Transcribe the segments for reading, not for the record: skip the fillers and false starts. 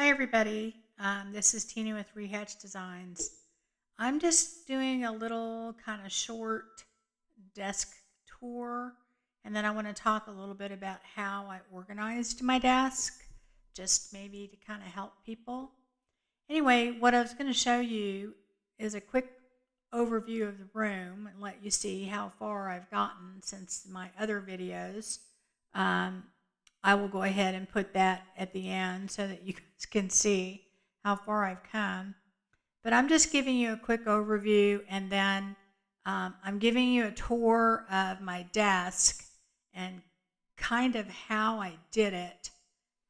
Hi, everybody. This is Tina with Rehatch Designs. I'm just doing a little kind of short desk tour, and then I want to talk a little bit about how I organized my desk, just maybe to kind of help people. Anyway, what I was going to show you is a quick overview of the room and let you see how far I've gotten since my other videos. Um, I will go ahead and put that at the end so that you guys can see how far I've come. But I'm just giving you a quick overview, and then I'm giving you a tour of my desk and kind of how I did it.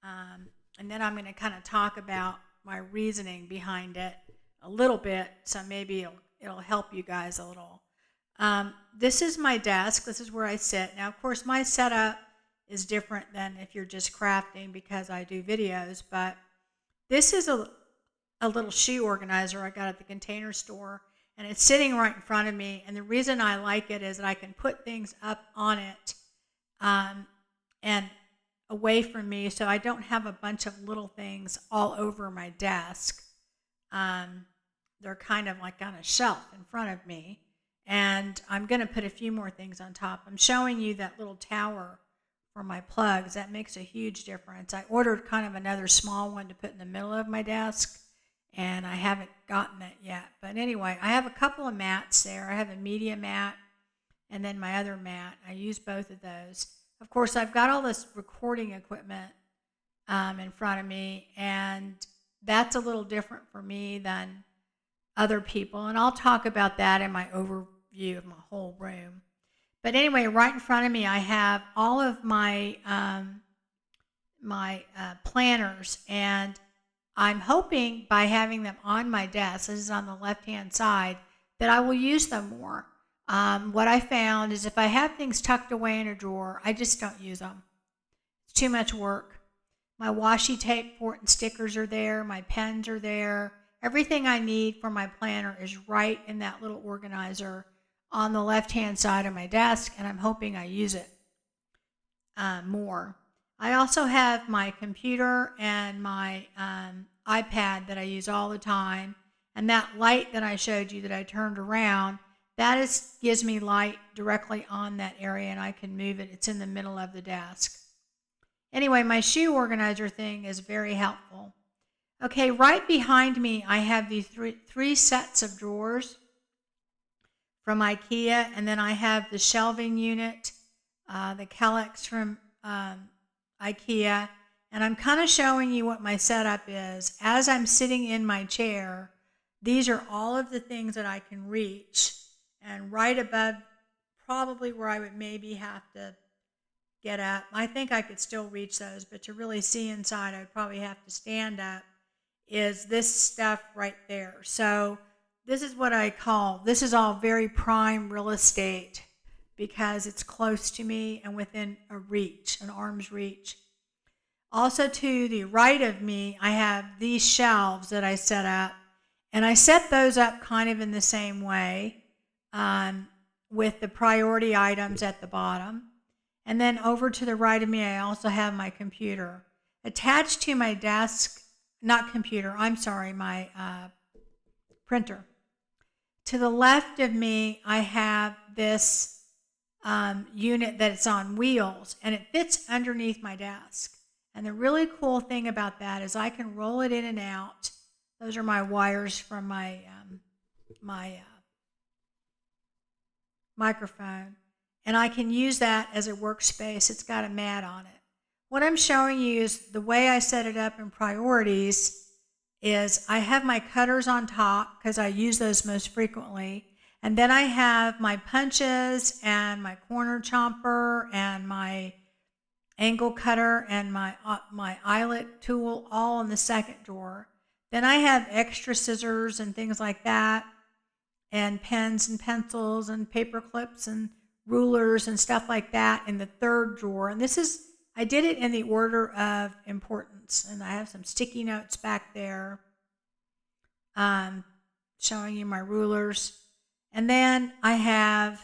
And then I'm going to kind of talk about my reasoning behind it a little bit, so maybe it'll help you guys a little. This is my desk. This is where I sit. Now, of course, my setup is different than if you're just crafting because I do videos, but this is a little shoe organizer I got at the Container Store, and it's sitting right in front of me. And the reason I like it is that I can put things up on it and away from me, so I don't have a bunch of little things all over my desk. They're kind of like on a shelf in front of me, and I'm going to put a few more things on top. I'm showing you that little tower for my plugs. That makes a huge difference. I ordered kind of another small one to put in the middle of my desk, and I haven't gotten it yet. But anyway, I have a couple of mats there. I have a media mat and then my other mat. I use both of those. Of course, I've got all this recording equipment in front of me, and that's a little different for me than other people. And I'll talk about that in my overview of my whole room. But anyway, right in front of me, I have all of my planners, and I'm hoping by having them on my desk, this is on the left-hand side, that I will use them more. What I found is if I have things tucked away in a drawer, I just don't use them. It's too much work. My washi tape for it and stickers are there. My pens are there. Everything I need for my planner is right in that little organizer on the left-hand side of my desk, and I'm hoping I use it more. I also have my computer and my iPad that I use all the time, and that light that I showed you that I turned around, gives me light directly on that area, and I can move it. It's in the middle of the desk. Anyway, my shoe organizer thing is very helpful. Okay, right behind me, I have these three sets of drawers from IKEA, and then I have the shelving unit, the Kellex from IKEA, and I'm kind of showing you what my setup is. As I'm sitting in my chair, these are all of the things that I can reach, and right above, probably where I would maybe have to get up. I think I could still reach those, but to really see inside, I would probably have to stand up, is this stuff right there. So this is what I call, this is all very prime real estate because it's close to me and within a reach, an arm's reach. Also to the right of me, I have these shelves that I set up, and I set those up kind of in the same way with the priority items at the bottom. And then over to the right of me, I also have my computer. Attached to my desk, not computer, I'm sorry, my printer. To the left of me, I have this unit that's on wheels, and it fits underneath my desk. And the really cool thing about that is I can roll it in and out. Those are my wires from my microphone. And I can use that as a workspace. It's got a mat on it. What I'm showing you is the way I set it up in priorities is I have my cutters on top because I use those most frequently. And then I have my punches and my corner chomper and my angle cutter and my eyelet tool all in the second drawer. Then I have extra scissors and things like that, and pens and pencils and paper clips and rulers and stuff like that in the third drawer. And I did it in the order of importance. And I have some sticky notes back there showing you my rulers. And then I have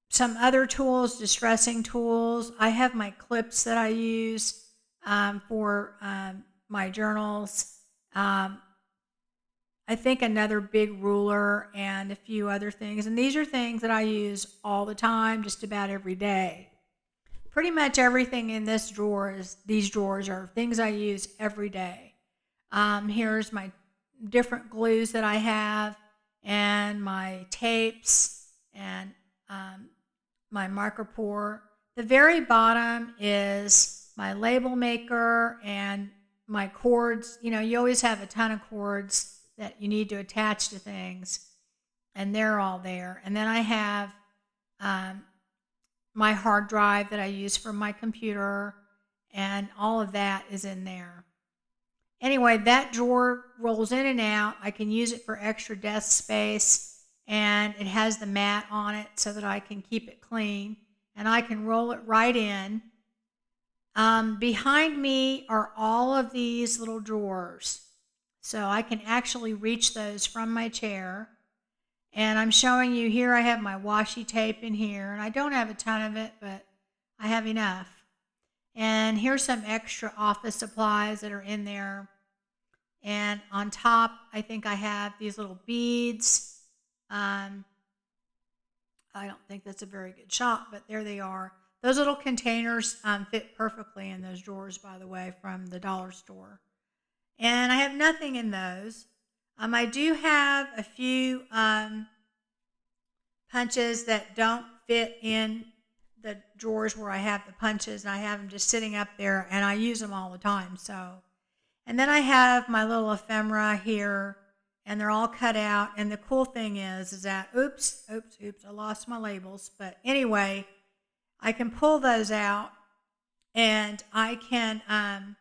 some other tools, distressing tools. I have my clips that I use for my journals. I think another big ruler and a few other things. And these are things that I use all the time, just about every day. Pretty much everything in these drawers are things I use every day. Here's my different glues that I have, and my tapes, and my marker pour. The very bottom is my label maker and my cords. You know, you always have a ton of cords that you need to attach to things, and they're all there. And then I have my hard drive that I use for my computer, and all of that is in there. Anyway, that drawer rolls in and out. I can use it for extra desk space, and it has the mat on it so that I can keep it clean, and I can roll it right in. Behind me are all of these little drawers, so I can actually reach those from my chair. And I'm showing you here, I have my washi tape in here, and I don't have a ton of it, but I have enough. And here's some extra office supplies that are in there. And on top, I think I have these little beads. I don't think that's a very good shot, but there they are. Those little containers fit perfectly in those drawers, by the way, from the dollar store. And I have nothing in those. I do have a few punches that don't fit in the drawers where I have the punches, and I have them just sitting up there, and I use them all the time. And then I have my little ephemera here, and they're all cut out. And the cool thing is that, oops, I lost my labels. But anyway, I can pull those out, and I can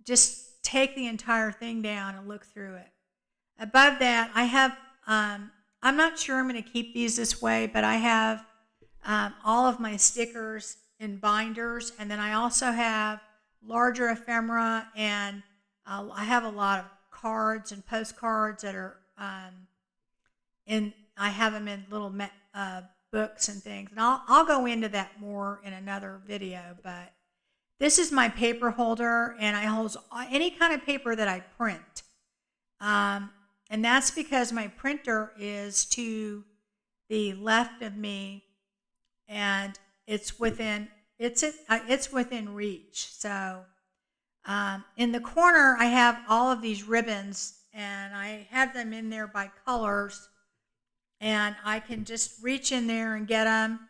just take the entire thing down and look through it. Above that, I have, I'm not sure I'm going to keep these this way, but I have all of my stickers in binders, and then I also have larger ephemera, and I have a lot of cards and postcards that are I have them in little books and things, and I'll go into that more in another video. But this is my paper holder, and I hold any kind of paper that I print, and that's because my printer is to the left of me, and it's within reach. So in the corner, I have all of these ribbons, and I have them in there by colors, and I can just reach in there and get them.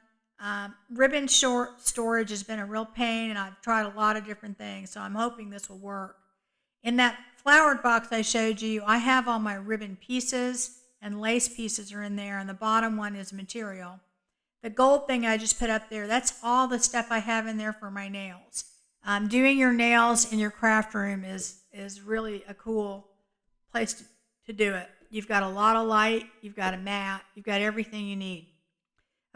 Ribbon storage has been a real pain, and I've tried a lot of different things, so I'm hoping this will work. In that flowered box I showed you, I have all my ribbon pieces, and lace pieces are in there, and the bottom one is material. The gold thing I just put up there, that's all the stuff I have in there for my nails. Doing your nails in your craft room is really a cool place to do it. You've got a lot of light, you've got a mat, you've got everything you need.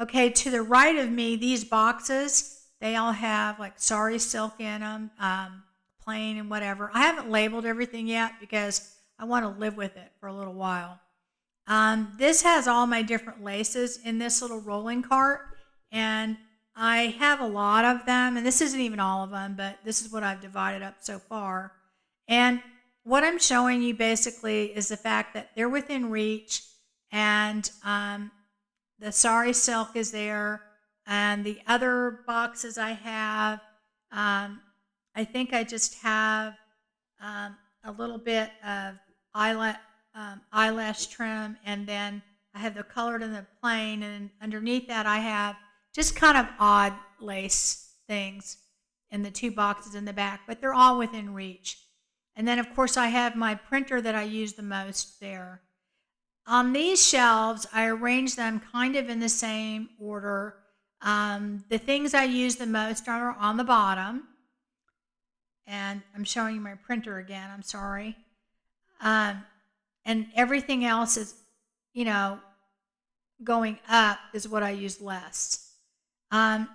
Okay, to the right of me, these boxes, they all have like sari silk in them, plain and whatever. I haven't labeled everything yet because I want to live with it for a little while. This has all my different laces in this little rolling cart, and I have a lot of them, and this isn't even all of them, but this is what I've divided up so far. And what I'm showing you basically is the fact that they're within reach, and the sari silk is there, and the other boxes I have, I think I just have a little bit of eyelash trim, and then I have the colored and the plain, and underneath that I have just kind of odd lace things in the two boxes in the back, but they're all within reach. And then of course I have my printer that I use the most there. On these shelves, I arrange them kind of in the same order. The things I use the most are on the bottom, and I'm showing you my printer again, I'm sorry. And everything else is, going up is what I use less. The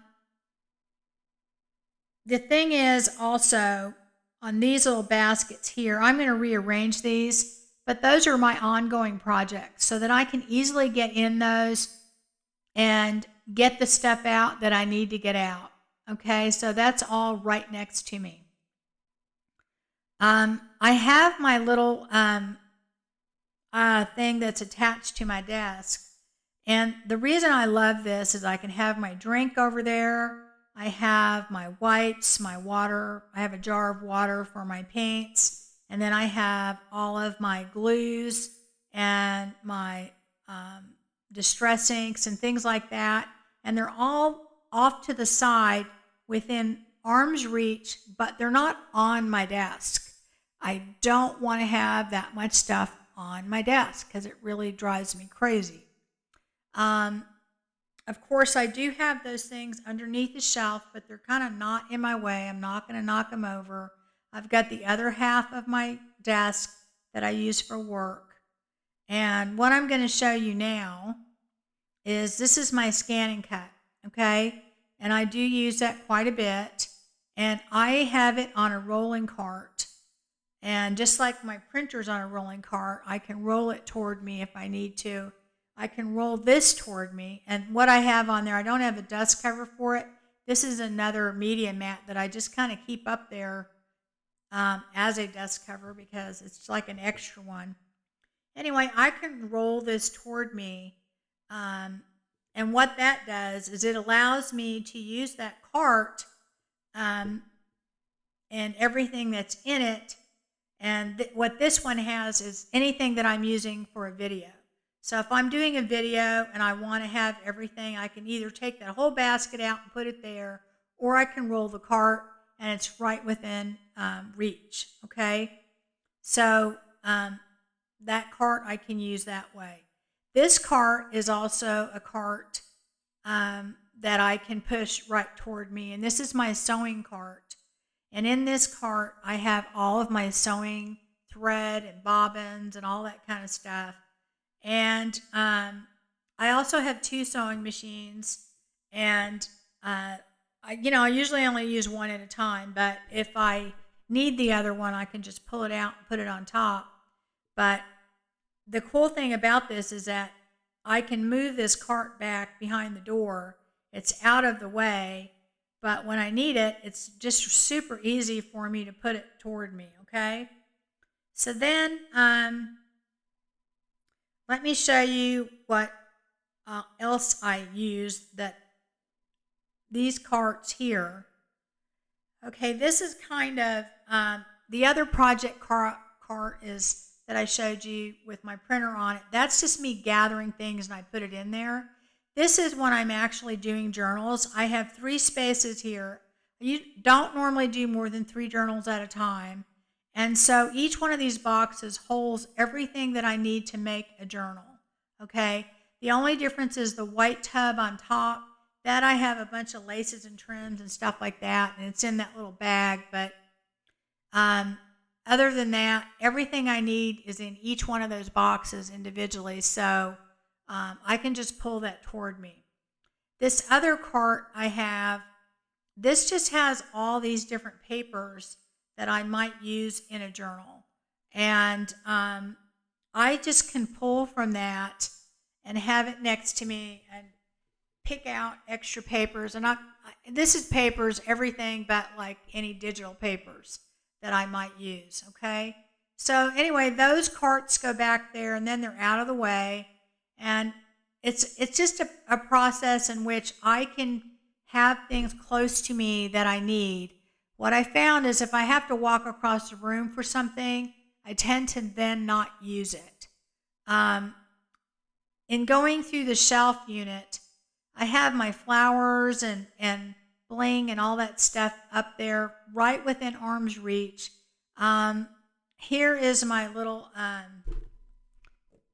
thing is also, on these little baskets here, I'm going to rearrange these, but those are my ongoing projects so that I can easily get in those and get the stuff out that I need to get out. Okay, so that's all right next to me. I have my little thing that's attached to my desk. And the reason I love this is I can have my drink over there. I have my wipes, my water. I have a jar of water for my paints. And then I have all of my glues and my distress inks and things like that. And they're all off to the side within arm's reach, but they're not on my desk. I don't want to have that much stuff on my desk because it really drives me crazy. Um, of course, I do have those things underneath the shelf, but they're kind of not in my way. I'm not going to knock them over. I've got the other half of my desk that I use for work. And what I'm going to show you now is this is my scan and cut, okay? And I do use that quite a bit. And I have it on a rolling cart. And just like my printer's on a rolling cart, I can roll it toward me if I need to. I can roll this toward me. And what I have on there, I don't have a dust cover for it. This is another media mat that I just kind of keep up there as a dust cover because it's like an extra one. Anyway, I can roll this toward me. And what that does is it allows me to use that cart and everything that's in it. And what this one has is anything that I'm using for a video. So if I'm doing a video and I want to have everything, I can either take that whole basket out and put it there, or I can roll the cart and it's right within reach, okay? So that cart I can use that way. This cart is also a cart that I can push right toward me, and this is my sewing cart. And in this cart, I have all of my sewing thread and bobbins and all that kind of stuff. And I also have 2 sewing machines, and I usually only use one at a time, but if I need the other one, I can just pull it out and put it on top. But the cool thing about this is that I can move this cart back behind the door. It's out of the way, but when I need it, it's just super easy for me to put it toward me, okay? So then let me show you what else I use that these carts here. Okay, this is kind of the other project cart is that I showed you with my printer on it. That's just me gathering things and I put it in there. This is when I'm actually doing journals. I have 3 spaces here. You don't normally do more than 3 journals at a time. And so each one of these boxes holds everything that I need to make a journal, okay? The only difference is the white tub on top. That I have a bunch of laces and trims and stuff like that, and it's in that little bag. But other than that, everything I need is in each one of those boxes individually, so I can just pull that toward me. This other cart I have, this just has all these different papers that I might use in a journal. And I just can pull from that and have it next to me and pick out extra papers. And this is papers, everything but like any digital papers that I might use, okay? So anyway, those carts go back there and then they're out of the way. And it's just a process in which I can have things close to me that I need. What I found is if I have to walk across the room for something, I tend to then not use it. In going through the shelf unit, I have my flowers and bling and all that stuff up there right within arm's reach. Here is my little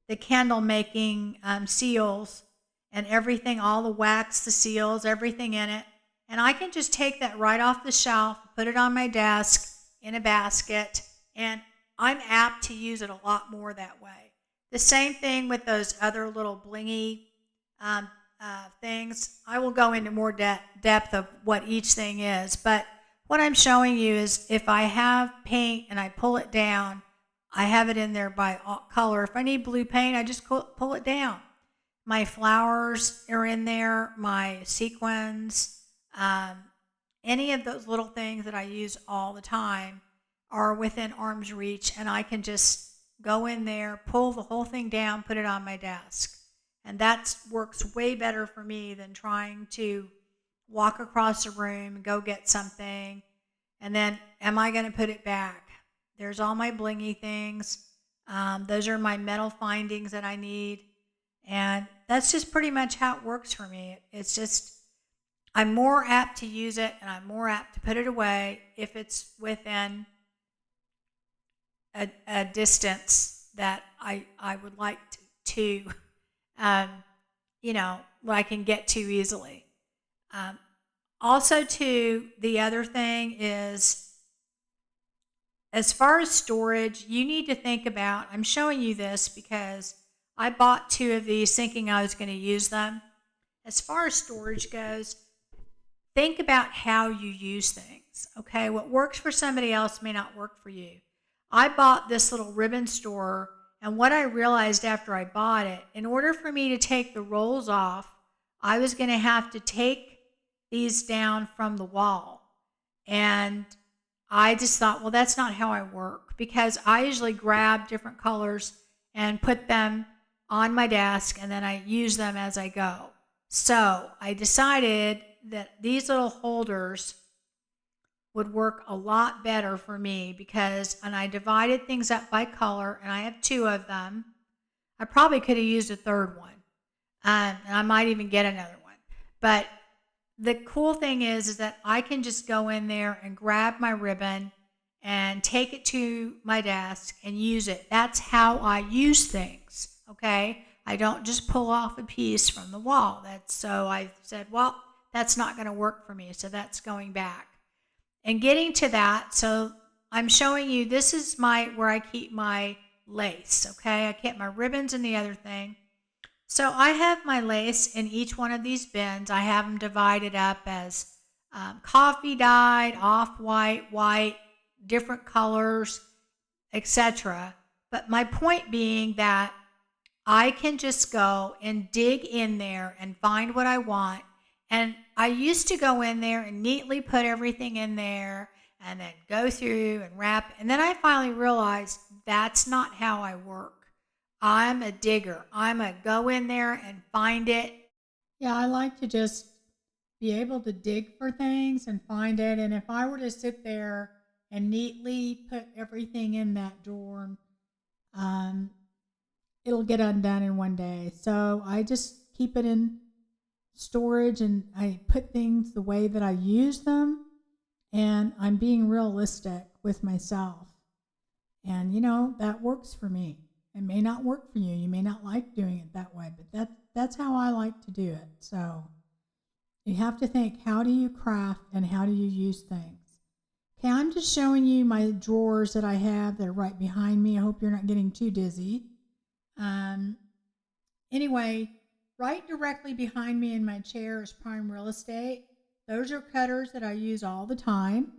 the candle making seals and everything, all the wax, the seals, everything in it. And I can just take that right off the shelf, put it on my desk in a basket, and I'm apt to use it a lot more that way. The same thing with those other little blingy things. I will go into more depth of what each thing is, but what I'm showing you is if I have paint and I pull it down, I have it in there by color. If I need blue paint, I just pull it down. My flowers are in there, my sequins, any of those little things that I use all the time are within arm's reach, and I can just go in there, pull the whole thing down, put it on my desk. And that works way better for me than trying to walk across the room and go get something. And then, am I going to put it back? There's all my blingy things. Those are my metal findings that I need. And that's just pretty much how it works for me. It's just, I'm more apt to use it and I'm more apt to put it away if it's within a distance that I would like to um, what I can get to easily. Um, Also, too, the other thing is, as far as storage, you need to think about, I'm showing you this because I bought 2 of these thinking I was going to use them. As far as storage goes, think about how you use things, okay? What works for somebody else may not work for you. I bought this little ribbon store, and what I realized after I bought it, in order for me to take the rolls off, I was going to have to take these down from the wall. And I just thought, well, that's not how I work, because I usually grab different colors and put them on my desk and then I use them as I go. So I decided that these little holders would work a lot better for me and I divided things up by color, and I have 2 of them. I probably could have used a third one, and I might even get another one. But the cool thing is that I can just go in there and grab my ribbon and take it to my desk and use it. That's how I use things, okay? I don't just pull off a piece from the wall. So I said, well, that's not going to work for me, so that's going back. And getting to that, so I'm showing you, this is where I keep my lace, okay? I keep my ribbons in the other thing. So I have my lace in each one of these bins. I have them divided up as coffee dyed, off-white, white, different colors, etc. But my point being that I can just go and dig in there and find what I want. And I used to go in there and neatly put everything in there and then go through and wrap. And then I finally realized that's not how I work. I'm a digger. I'm a go in there and find it. Yeah, I like to just be able to dig for things and find it. And if I were to sit there and neatly put everything in that drawer, um, it'll get undone in one day. So I just keep it in storage and I put things the way that I use them. And I'm being realistic with myself. And, that works for me. It may not work for you. You may not like doing it that way, but that's how I like to do it. So you have to think, how do you craft and how do you use things? Okay, I'm just showing you my drawers that I have that are right behind me. I hope you're not getting too dizzy. Anyway, right directly behind me in my chair is prime real estate. Those are cutters that I use all the time.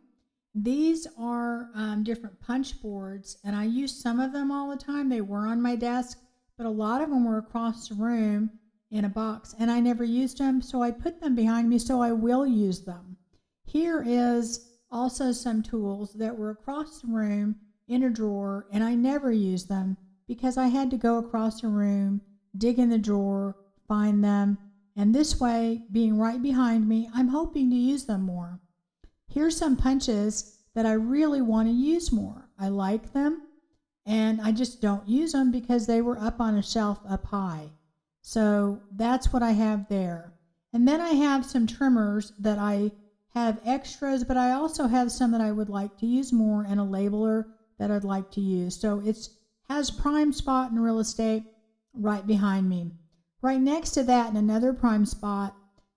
These are different punch boards, and I use some of them all the time. They were on my desk, but a lot of them were across the room in a box, and I never used them, so I put them behind me, so I will use them. Here is also some tools that were across the room in a drawer, and I never used them because I had to go across the room, dig in the drawer, find them, and this way, being right behind me, I'm hoping to use them more. Here's some punches that I really want to use more. I like them, and I just don't use them because they were up on a shelf up high. So that's what I have there. And then I have some trimmers that I have extras, but I also have some that I would like to use more and a labeler that I'd like to use. So it has prime spot in real estate right behind me. Right next to that in another prime spot,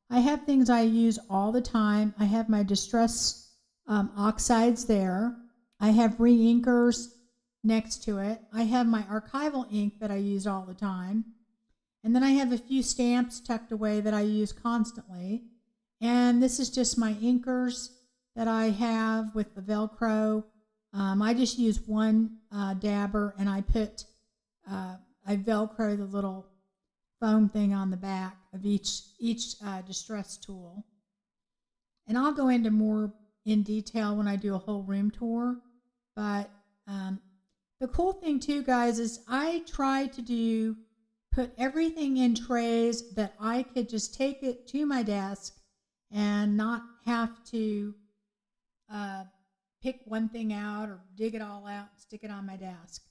I have things I use all the time. I have my distress oxides there. I have re-inkers next to it. I have my archival ink that I use all the time. And then I have a few stamps tucked away that I use constantly. And this is just my inkers that I have with the Velcro. I just use one dabber, and I Velcro the little foam thing on the back of each distress tool. And I'll go into more in detail when I do a whole room tour. But the cool thing too, guys, is I try to put everything in trays that I could just take it to my desk and not have to pick one thing out or dig it all out and stick it on my desk.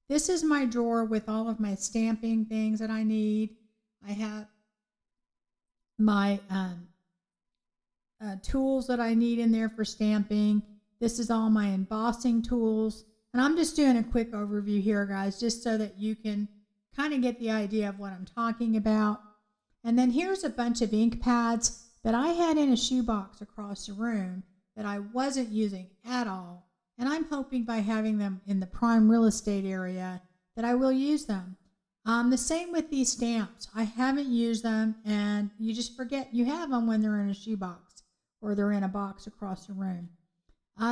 This is my drawer with all of my stamping things that I need. I have my tools that I need in there for stamping. This is all my embossing tools. And I'm just doing a quick overview here, guys, just so that you can kind of get the idea of what I'm talking about. And then here's a bunch of ink pads that I had in a shoebox across the room that I wasn't using at all. And I'm hoping by having them in the prime real estate area that I will use them. The same with these stamps. I haven't used them, and you just forget you have them when they're in a shoebox or they're in a box across the room.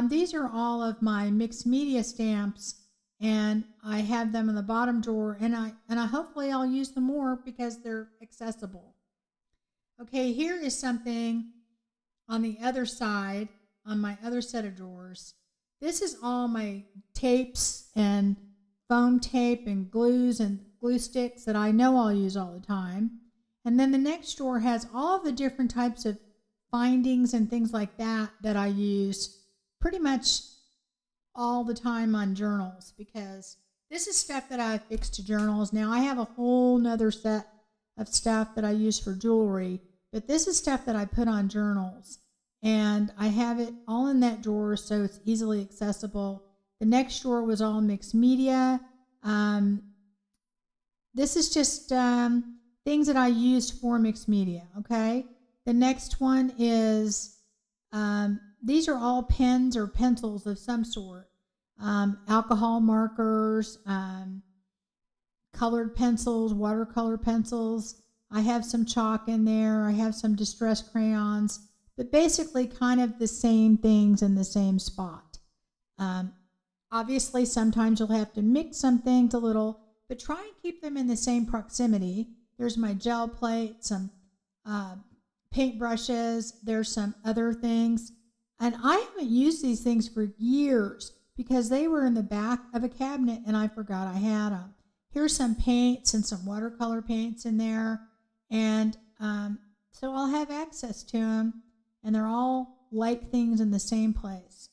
These are all of my mixed media stamps, and I have them in the bottom drawer, and I hopefully I'll use them more because they're accessible. Okay, here is something on the other side, on my other set of drawers. This is all my tapes and foam tape and glues and glue sticks that I know I'll use all the time. And then the next drawer has all of the different types of bindings and things like that that I use pretty much all the time on journals, because this is stuff that I affix to journals. Now I have a whole nother set of stuff that I use for jewelry, but this is stuff that I put on journals, and I have it all in that drawer so it's easily accessible. The next drawer was all mixed media. This is just things that I used for mixed media, okay? The next one is, these are all pens or pencils of some sort. Alcohol markers, colored pencils, watercolor pencils. I have some chalk in there. I have some distress crayons, but basically kind of the same things in the same spot. Obviously, sometimes you'll have to mix some things a little, but try and keep them in the same proximity. There's my gel plate, some paint brushes. There's some other things. And I haven't used these things for years because they were in the back of a cabinet and I forgot I had them. Here's some paints and some watercolor paints in there. And so I'll have access to them, and they're all like things in the same place.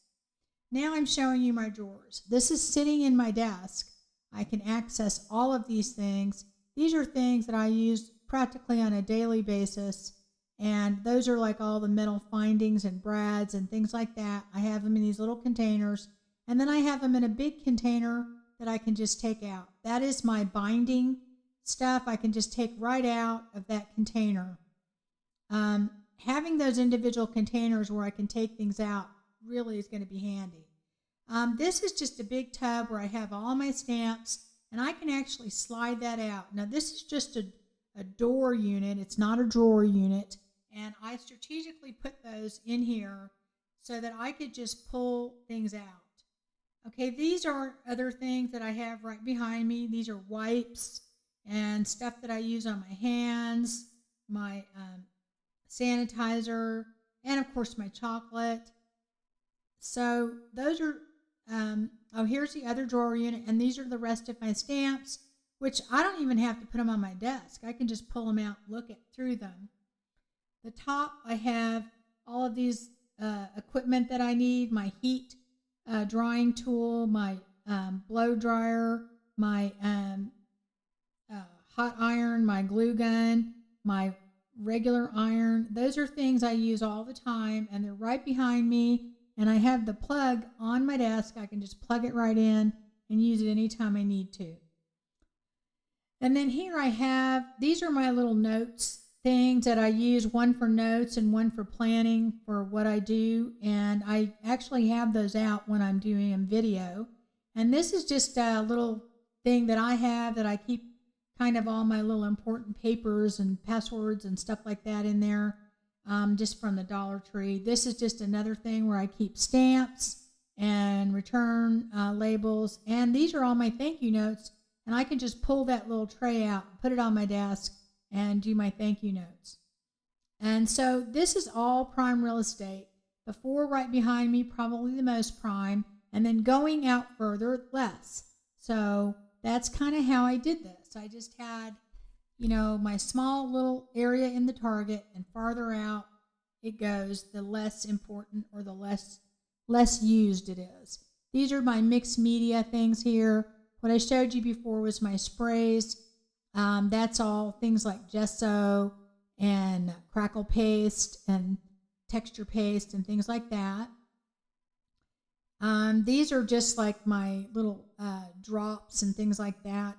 Now I'm showing you my drawers. This is sitting in my desk. I can access all of these things. These are things that I use practically on a daily basis. And those are like all the metal findings and brads and things like that. I have them in these little containers. And then I have them in a big container that I can just take out. That is my binding stuff. I can just take right out of that container. Having those individual containers where I can take things out really is going to be handy. This is just a big tub where I have all my stamps, and I can actually slide that out. Now this is just a door unit. It's not a drawer unit. And I strategically put those in here so that I could just pull things out. Okay, these are other things that I have right behind me. These are wipes and stuff that I use on my hands, my sanitizer, and of course my chocolate. So those are, here's the other drawer unit, and these are the rest of my stamps, which I don't even have to put them on my desk. I can just pull them out, look through them. The top, I have all of these equipment that I need, my heat drying tool, my blow dryer, my hot iron, my glue gun, my regular iron. Those are things I use all the time, and they're right behind me, and I have the plug on my desk. I can just plug it right in and use it anytime I need to. And then here I have, these are my little notes things that I use, one for notes and one for planning for what I do, and I actually have those out when I'm doing a video. And this is just a little thing that I have that I keep kind of all my little important papers and passwords and stuff like that in there, just from the Dollar Tree. This is just another thing where I keep stamps and return labels, and these are all my thank you notes, and I can just pull that little tray out, put it on my desk, and do my thank you notes. And so this is all prime real estate. The four right behind me, probably the most prime, and then going out further, less. So that's kind of how I did this. I just had, my small little area in the target, and farther out it goes, the less important or the less used it is. These are my mixed media things here. What I showed you before was my sprays. That's all things like gesso and crackle paste and texture paste and things like that. These are just like my little drops and things like that,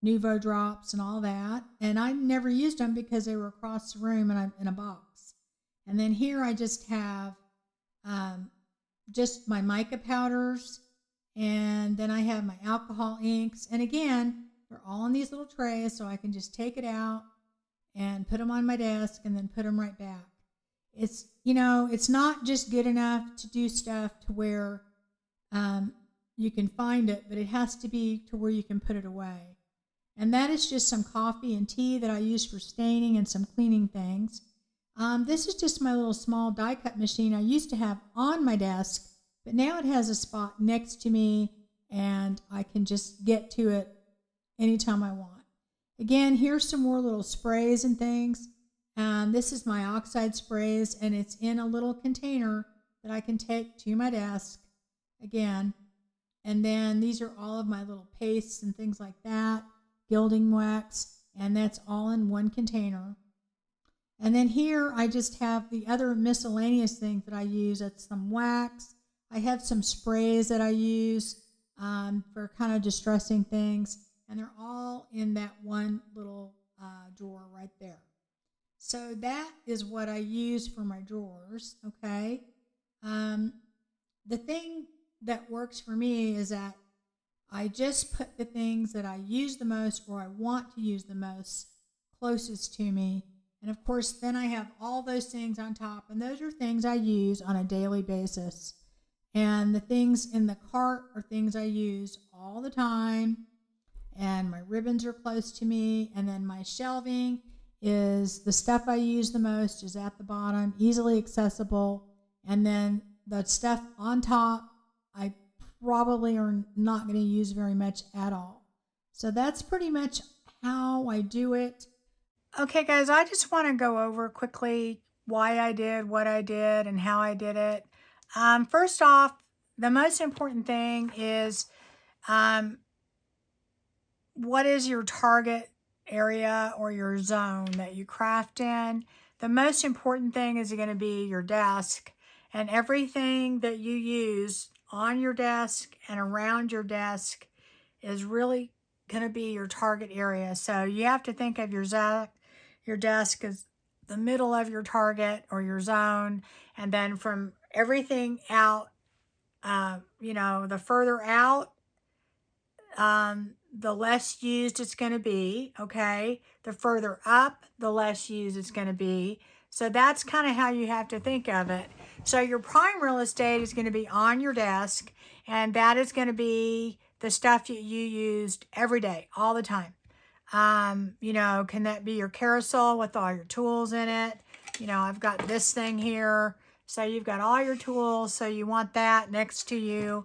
Nuvo drops and all that. And I never used them because they were across the room and I'm in a box. And then here I just have just my mica powders, and then I have my alcohol inks. And again, they're all in these little trays, so I can just take it out and put them on my desk and then put them right back. It's, it's not just good enough to do stuff to where you can find it, but it has to be to where you can put it away. And that is just some coffee and tea that I use for staining and some cleaning things. This is just my little small die cut machine I used to have on my desk, but now it has a spot next to me and I can just get to it anytime I want. Again, here's some more little sprays and things. This is my oxide sprays, and it's in a little container that I can take to my desk again. And then these are all of my little pastes and things like that, gilding wax, and that's all in one container. And then here I just have the other miscellaneous things that I use. That's some wax. I have some sprays that I use for kind of distressing things, and they're all in that one little drawer right there. So that is what I use for my drawers, okay? The thing that works for me is that I just put the things that I use the most or I want to use the most closest to me. And of course, then I have all those things on top, and those are things I use on a daily basis. And the things in the cart are things I use all the time. And my ribbons are close to me. And then my shelving is the stuff I use the most is at the bottom, easily accessible. And then the stuff on top, I probably are not going to use very much at all. So that's pretty much how I do it. Okay, guys, I just want to go over quickly why I did what I did and how I did it. First off, the most important thing is what is your target area or your zone that you craft in. The most important thing is going to be your desk, and everything that you use on your desk and around your desk is really going to be your target area. So you have to think of your desk as the middle of your target or your zone, and then from everything out, the further out, the less used it's going to be, okay? The further up, the less used it's going to be. So that's kind of how you have to think of it. So your prime real estate is going to be on your desk, and that is going to be the stuff that you used every day, all the time. Can that be your carousel with all your tools in it? I've got this thing here. So you've got all your tools, so you want that next to you.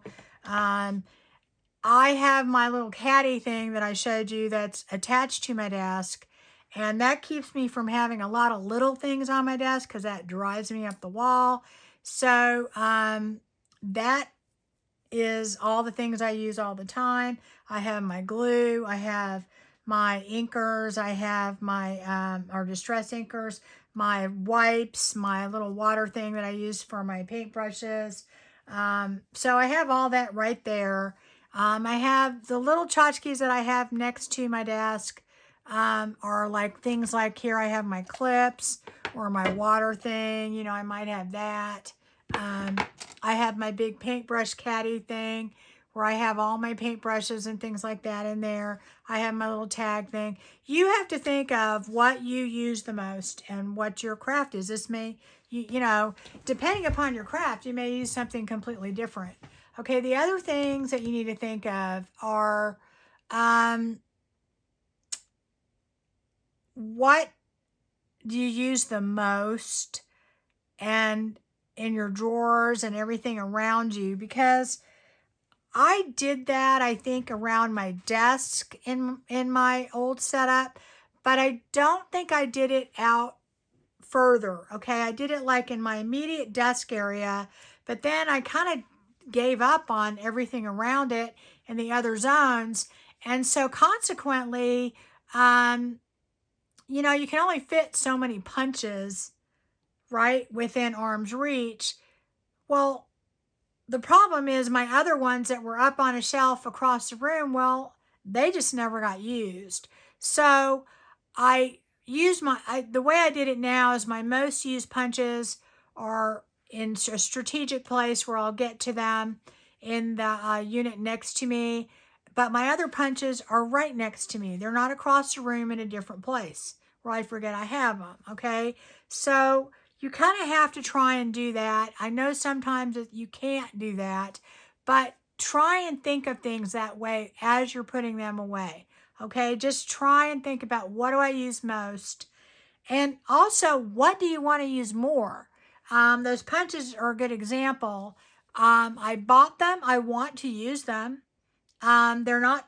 I have my little caddy thing that I showed you that's attached to my desk, and that keeps me from having a lot of little things on my desk because that drives me up the wall. So that is all the things I use all the time. I have my glue, I have my inkers, I have my our distress inkers, my wipes, my little water thing that I use for my paintbrushes. So I have all that right there. I have the little tchotchkes that I have next to my desk are like things like here I have my clips or my water thing. I might have that. I have my big paintbrush caddy thing where I have all my paintbrushes and things like that in there. I have my little tag thing. You have to think of what you use the most and what your craft is. This may, depending upon your craft, you may use something completely different. Okay, the other things that you need to think of are what do you use the most, and in your drawers and everything around you, because I did that, I think, around my desk in my old setup, but I don't think I did it out further. Okay, I did it like in my immediate desk area, but then I kind of gave up on everything around it in the other zones, and so consequently, um, you can only fit so many punches right within arm's reach. Well, the problem is my other ones that were up on a shelf across the room, well, they just never got used. So I use the way I did it now is my most used punches are in a strategic place where I'll get to them in the unit next to me. But my other punches are right next to me. They're not across the room in a different place where I forget I have them. Okay. So you kind of have to try and do that. I know sometimes that you can't do that, but try and think of things that way as you're putting them away. Okay, just try and think about, what do I use most? And also, what do you want to use more? Those punches are a good example. I bought them, I want to use them. They're not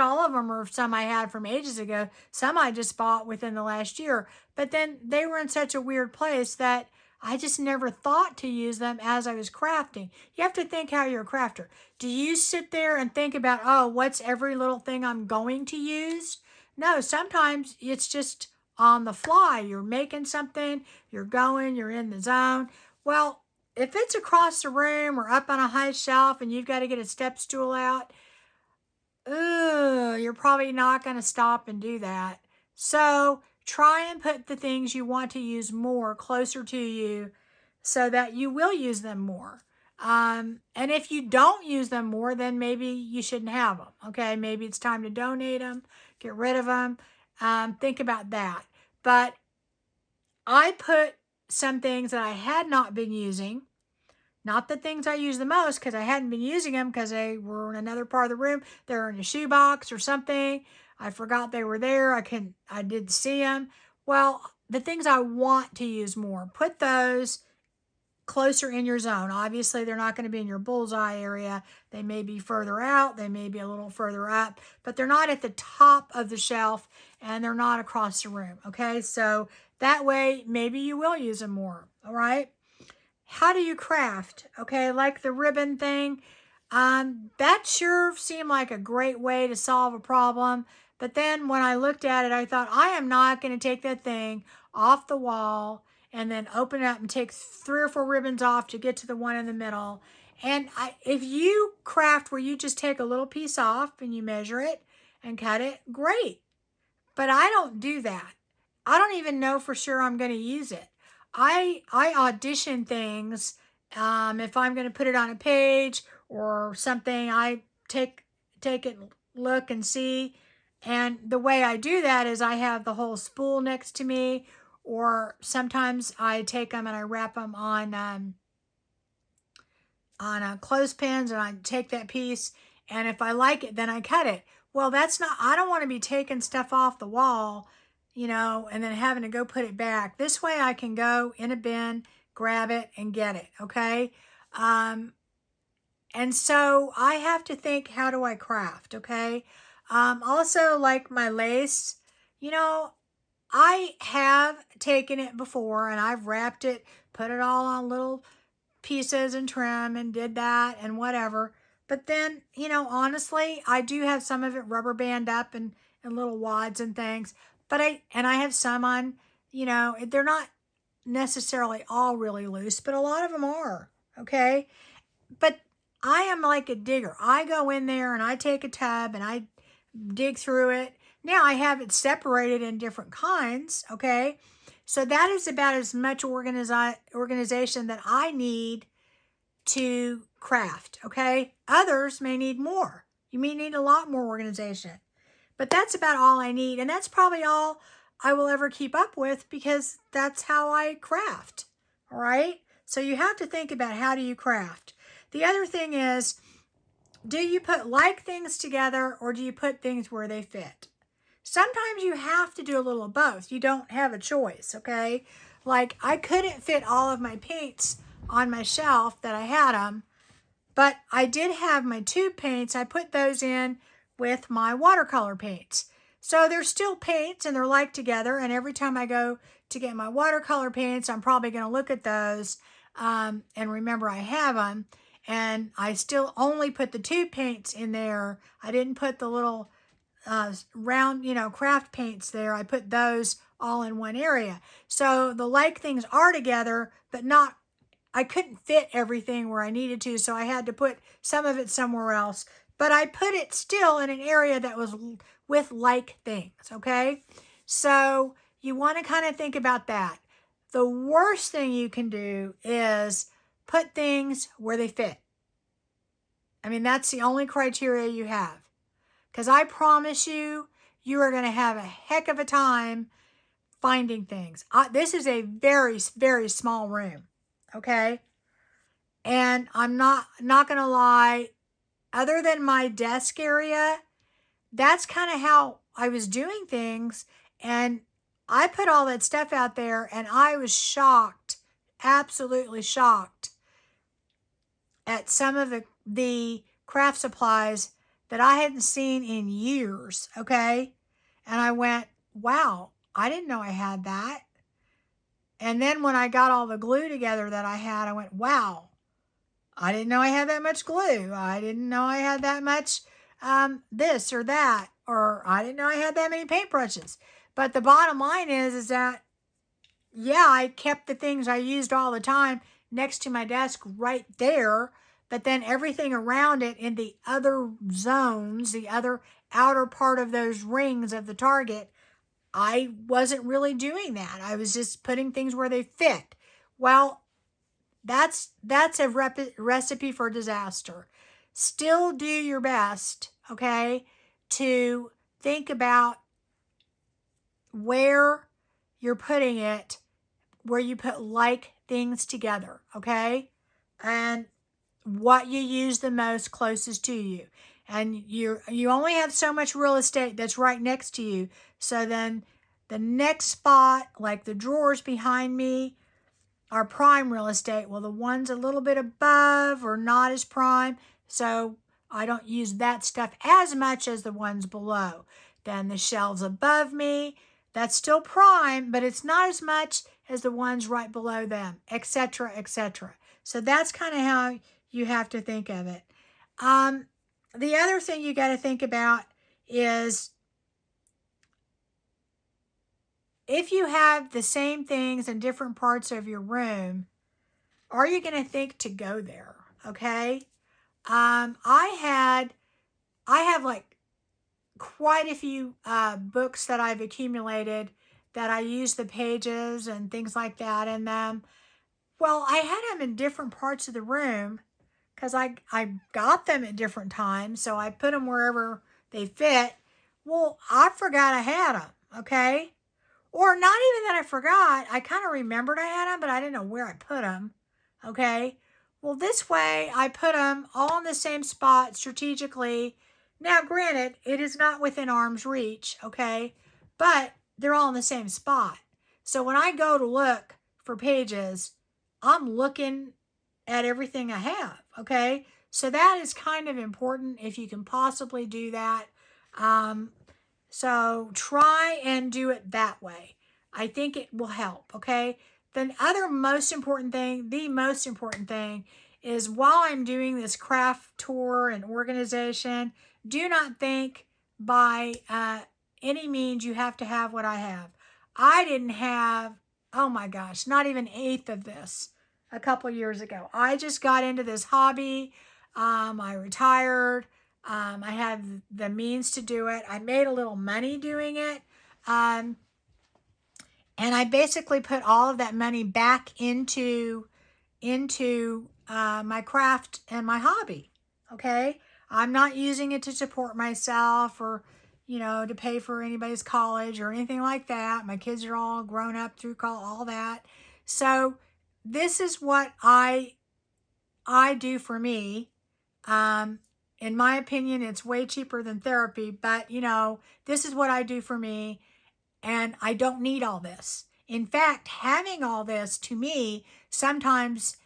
all of them are some I had from ages ago. Some I just bought within the last year. But then they were in such a weird place that I just never thought to use them as I was crafting. You have to think how you're a crafter. Do you sit there and think about, oh, what's every little thing I'm going to use? No, sometimes it's just on the fly. You're making something, you're in the zone. Well, if it's across the room or up on a high shelf and you've got to get a step stool out, you're probably not going to stop and do that. So try and put the things you want to use more closer to you so that you will use them more. And if you don't use them more, then maybe you shouldn't have them. Okay, maybe it's time to donate them, get rid of them. Think about that. But I put some things that I had not been using, not the things I use the most because I hadn't been using them because they were in another part of the room. They were in a shoebox or something. I forgot they were there. I didn't see them. Well, the things I want to use more, put those closer in your zone. Obviously, they're not going to be in your bullseye area. They may be further out. They may be a little further up, but they're not at the top of the shelf and they're not across the room. Okay, so that way maybe you will use them more. All right. How do you craft? Okay, like the ribbon thing. That sure seemed like a great way to solve a problem. But then when I looked at it, I thought, I am not going to take that thing off the wall and then open it up and take 3 or 4 ribbons off to get to the one in the middle. And if you craft where you just take a little piece off and you measure it and cut it, great. But I don't do that. I don't even know for sure I'm going to use it. I audition things. If I'm going to put it on a page or something, I take it, look and see. And the way I do that is I have the whole spool next to me, or sometimes I take them and I wrap them on clothespins, and I take that piece, and if I like it, then I cut it. Well, that's not, I don't want to be taking stuff off the wall, and then having to go put it back. This way I can go in a bin, grab it, and get it, okay? And so I have to think, how do I craft, okay? Also, like my lace, I have taken it before and I've wrapped it, put it all on little pieces and trim and did that and whatever. But then, honestly, I do have some of it rubber band up and little wads and things. But I have some on, they're not necessarily all really loose, but a lot of them are. Okay. But I am like a digger. I go in there and I take a tub and I dig through it. Now I have it separated in different kinds. Okay. So that is about as much organization that I need to craft, okay? Others may need more. You may need a lot more organization. But that's about all I need, and that's probably all I will ever keep up with because that's how I craft, all right? So you have to think about, how do you craft? The other thing is, do you put like things together or do you put things where they fit? Sometimes you have to do a little of both. You don't have a choice, okay? Like I couldn't fit all of my paints on my shelf that I had them. But I did have my tube paints. I put those in with my watercolor paints. So they're still paints and they're like together. And every time I go to get my watercolor paints, I'm probably going to look at those and remember I have them. And I still only put the tube paints in there. I didn't put the little round, craft paints there. I put those all in one area. So the like things are together, but not, I couldn't fit everything where I needed to. So I had to put some of it somewhere else, but I put it still in an area that was with like things. Okay. So you want to kind of think about that. The worst thing you can do is put things where they fit. I mean, that's the only criteria you have. Because I promise you, you are going to have a heck of a time finding things. This is a very, very small room, okay? And I'm not going to lie, other than my desk area, that's kind of how I was doing things. And I put all that stuff out there and I was shocked, absolutely shocked at some of the craft supplies that I hadn't seen in years, okay? And I went, wow, I didn't know I had that. And then when I got all the glue together that I had, I went, wow, I didn't know I had that much glue. I didn't know I had that much this or that, or I didn't know I had that many paintbrushes. But the bottom line is that, yeah, I kept the things I used all the time next to my desk right there. But then everything around it in the other zones, the other outer part of those rings of the target, I wasn't really doing that. I was just putting things where they fit. Well, that's a recipe for disaster. Still do your best, okay, to think about where you're putting it, where you put like things together, okay? And what you use the most closest to you. And you only have so much real estate that's right next to you. So then the next spot, like the drawers behind me, are prime real estate. Well, the ones a little bit above are not as prime. So I don't use that stuff as much as the ones below. Then the shelves above me, that's still prime, but it's not as much as the ones right below them, etc., etc. So that's kind of how you have to think of it. The other thing you got to think about is if you have the same things in different parts of your room, are you going to think to go there? Okay. I have like quite a few books that I've accumulated that I use the pages and things like that in them. Well, I had them in different parts of the room because I got them at different times, so I put them wherever they fit. Well, I forgot I had them, okay? Or not even that I forgot. I kind of remembered I had them, but I didn't know where I put them, okay? Well, this way, I put them all in the same spot strategically. Now, granted, it is not within arm's reach, okay? But they're all in the same spot. So when I go to look for pages, I'm looking at everything I have, okay? So that is kind of important if you can possibly do that. So try and do it that way. I think it will help, okay? The most important thing is while I'm doing this craft tour and organization, do not think by any means you have to have what I have. I didn't have, oh my gosh, not even an eighth of this a couple years ago. I just got into this hobby. I retired. I had the means to do it. I made a little money doing it. And I basically put all of that money back into my craft and my hobby. Okay. I'm not using it to support myself or, to pay for anybody's college or anything like that. My kids are all grown up through all that. So this is what I do for me. In my opinion, it's way cheaper than therapy, but this is what I do for me, and I don't need all this. In fact, having all this to me sometimes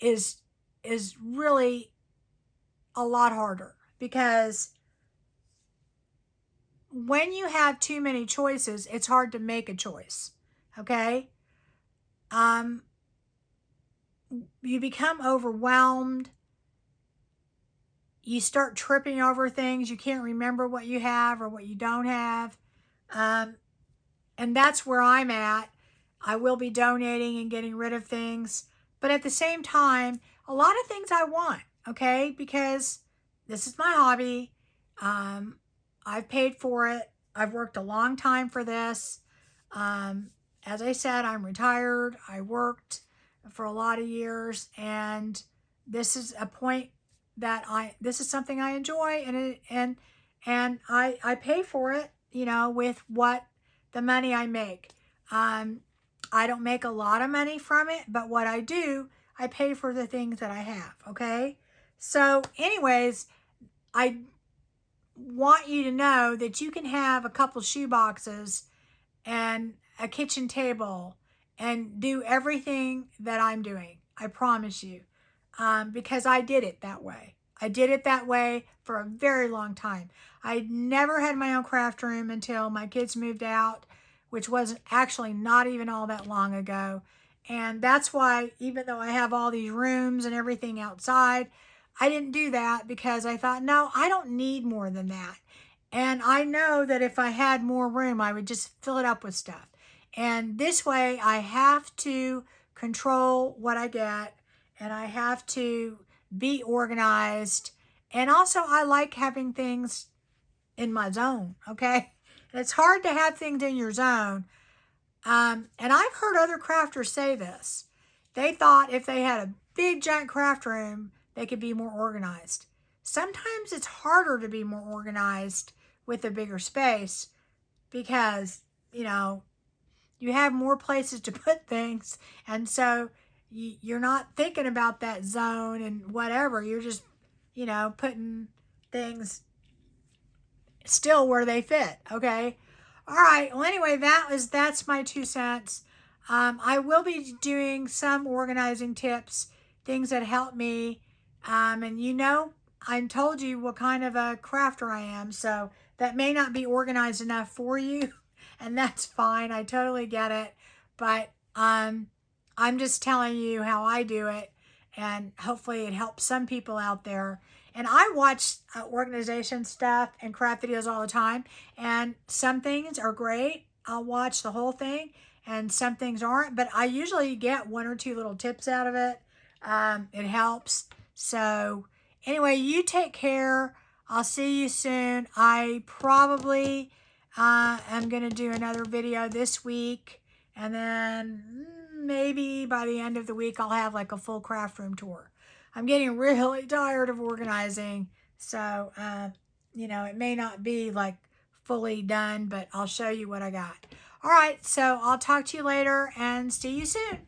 is really a lot harder, because when you have too many choices, it's hard to make a choice. Okay? Um, you become overwhelmed. You start tripping over things. You can't remember what you have or what you don't have. Um, and that's where I'm at. I will be donating and getting rid of things. But at the same time, a lot of things I want, okay? Because this is my hobby. Um, I've paid for it. I've worked a long time for this. Um, as I said, I'm retired. I worked for a lot of years, and this is a point that this is something I enjoy, and I pay for it, with what the money I make. Um, I don't make a lot of money from it, but what I do, I pay for the things that I have, okay? So anyways, I want you to know that you can have a couple shoe boxes and a kitchen table and do everything that I'm doing. I promise you. Because I did it that way. I did it that way for a very long time. I never had my own craft room until my kids moved out, which was actually not even all that long ago. And that's why, even though I have all these rooms and everything outside, I didn't do that, because I thought, no, I don't need more than that. And I know that if I had more room, I would just fill it up with stuff. And this way, I have to control what I get, and I have to be organized. And also, I like having things in my zone, okay? And it's hard to have things in your zone. And I've heard other crafters say this. They thought if they had a big giant craft room, they could be more organized. Sometimes it's harder to be more organized with a bigger space, because, you have more places to put things. And so you're not thinking about that zone and whatever. You're just, putting things still where they fit. Okay. All right. Well, anyway, that's my 2 cents. I will be doing some organizing tips, things that help me. And I told you what kind of a crafter I am, so that may not be organized enough for you, and that's fine. I totally get it. But I'm just telling you how I do it, and hopefully it helps some people out there. And I watch organization stuff and craft videos all the time, and some things are great. I'll watch the whole thing, and some things aren't, but I usually get one or two little tips out of it. It helps. So anyway, you take care. I'll see you soon. I probably am going to do another video this week, and then maybe by the end of the week I'll have like a full craft room tour. I'm getting really tired of organizing, so it may not be like fully done, but I'll show you what I got. All right, so I'll talk to you later and see you soon.